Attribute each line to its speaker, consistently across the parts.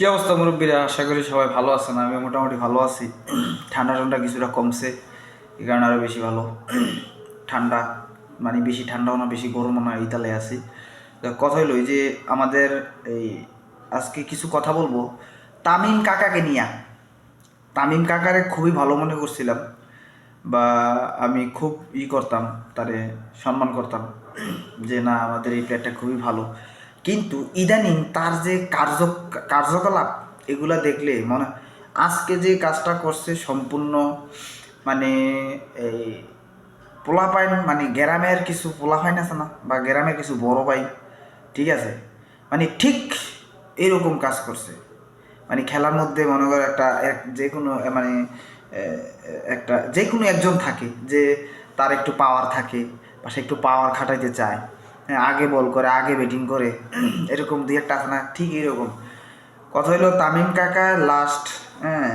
Speaker 1: কি অবস্থা মুরব্বীরা? আশা করি সবাই ভালো আছেন। আমি মোটামুটি ভালো আছি। ঠান্ডা ঠান্ডা কিছুটা কমছে, এই কারণে আরও বেশি ভালো। ঠান্ডা মানে বেশি ঠান্ডাও না, বেশি গরমও না, ইতালে আছি। তো কথা হলো এই যে আমাদের এই আজকে কিছু কথা বলবো তামিম কাকাকে নিয়ে। তামিম কাকারে খুবই ভালো মনে করছিলাম, বা আমি খুব করতাম, তারে সম্মান করতাম যে না আমাদের এই প্লেয়ারটা খুবই ভালো। কিন্তু ইদানিং তার যে কার্যকলাপ এগুলা দেখলে মনে আজকে যে কাজটা করছে সম্পূর্ণ মানে এই পোলাপাইন মানে গ্রামের কিছু পোলাপাইন আছে না, বা গ্রামের কিছু বড় ভাই, ঠিক আছে, মানে ঠিক এরকম কাজ করছে। মানে খেলার মধ্যে মনে করো একটা যে কোনো মানে একটা যে কোনো একজন থাকে যে তার একটু পাওয়ার থাকে, বা সে একটু পাওয়ার খাটাইতে চায়, হ্যাঁ, আগে বল করে আগে ব্যাটিং করে, এরকম দুই একটা আছে না, ঠিক এরকম কথা হলো তামিম কাকা লাস্ট, হ্যাঁ,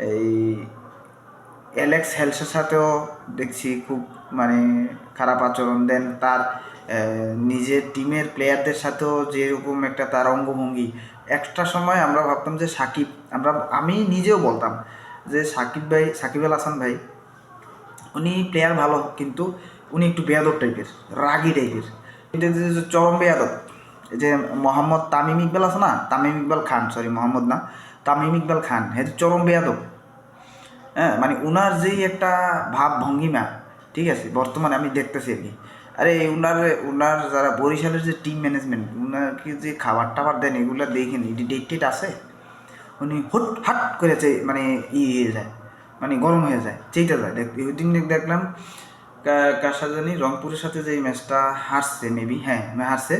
Speaker 1: এই অ্যালেক্স হেলসের সাথেও দেখছি খুব মানে খারাপ আচরণ। দেন তার নিজের টিমের প্লেয়ারদের সাথেও যেরকম একটা তার অঙ্গভঙ্গি, একটা সময় আমরা ভাবতাম যে আমি নিজেও বলতাম যে সাকিব আল হাসান ভাই উনি প্লেয়ার ভালো, কিন্তু উনি একটু বেয়াদব টাইপের, রাগী টাইপের, এটা যে চরম বেয়াদব। এই যে মোহাম্মদ তামিম ইকবাল আছে না, তামিম ইকবাল খান, সরি মোহাম্মদ না, তামিম ইকবাল খান, হ্যাঁ, চরম বেয়াদব। হ্যাঁ, মানে উনার যেই একটা ভাব ভঙ্গিমা, ঠিক আছে, বর্তমানে আমি দেখতেছি আর কি। আরে উনার যারা বরিশালের যে টিম ম্যানেজমেন্ট, উনাকে যে খাবার টাবার দেন এগুলো দেখেন, এটি ডেট টেট আছে, উনি হুট হাট করেছে মানে হয়ে যায়, মানে গরম হয়ে যায়, চেইতে যায়। ওই দিন দেখলাম কার সাথে জানি রংপুরের সাথে যে এই ম্যাচটা হারছে, মেবি, হ্যাঁ হারছে,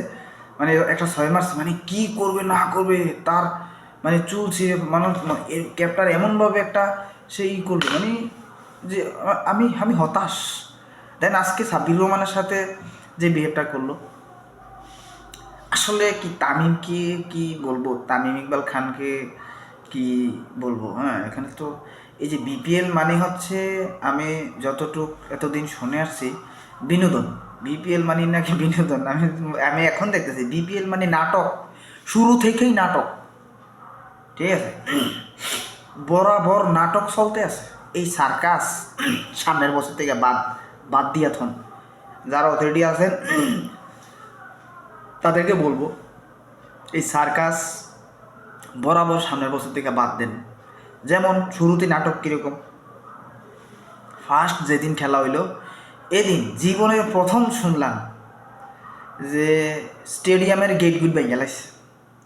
Speaker 1: মানে একটা 6 মার্চ, মানে কি করবে না করবে তার মানে চুল ছিঁড়ে মানুষ ক্যাপটার এমনভাবে একটা সেই করবে, মানে যে আমি আমি হতাশ। দেন আজকে সাব্বির রহমানের সাথে যে বিহেভটা করলো, আসলে কি তামিমকে কি বলবো, তামিম ইকবাল খানকে কি বলবো? হ্যাঁ, এখানে তো এই যে বিপিএল মানে হচ্ছে, আমি যতটুক এতদিন শুনে আসছি বিনোদন, বিপিএল মানে নাকি বিনোদন। আমি আমি এখন দেখতেছি বিপিএল মানে নাটক, শুরু থেকেই নাটক, ঠিক আছে, বরাবর নাটক চলতে আছে। এই সার্কাস সামনের বছর থেকে বাদ বাদ দিয়া থন, যারা অথরিটি আছেন তাদেরকে বলবো এই সার্কাস বরাবর সামনের বছর থেকে বাদ দেন। যেমন শুরুতে নাটক কীরকম, ফার্স্ট যেদিন খেলা হইলো এদিন জীবনের প্রথম শুনলাম যে স্টেডিয়ামের গেটগুলো ভেঙে গেলাইছে।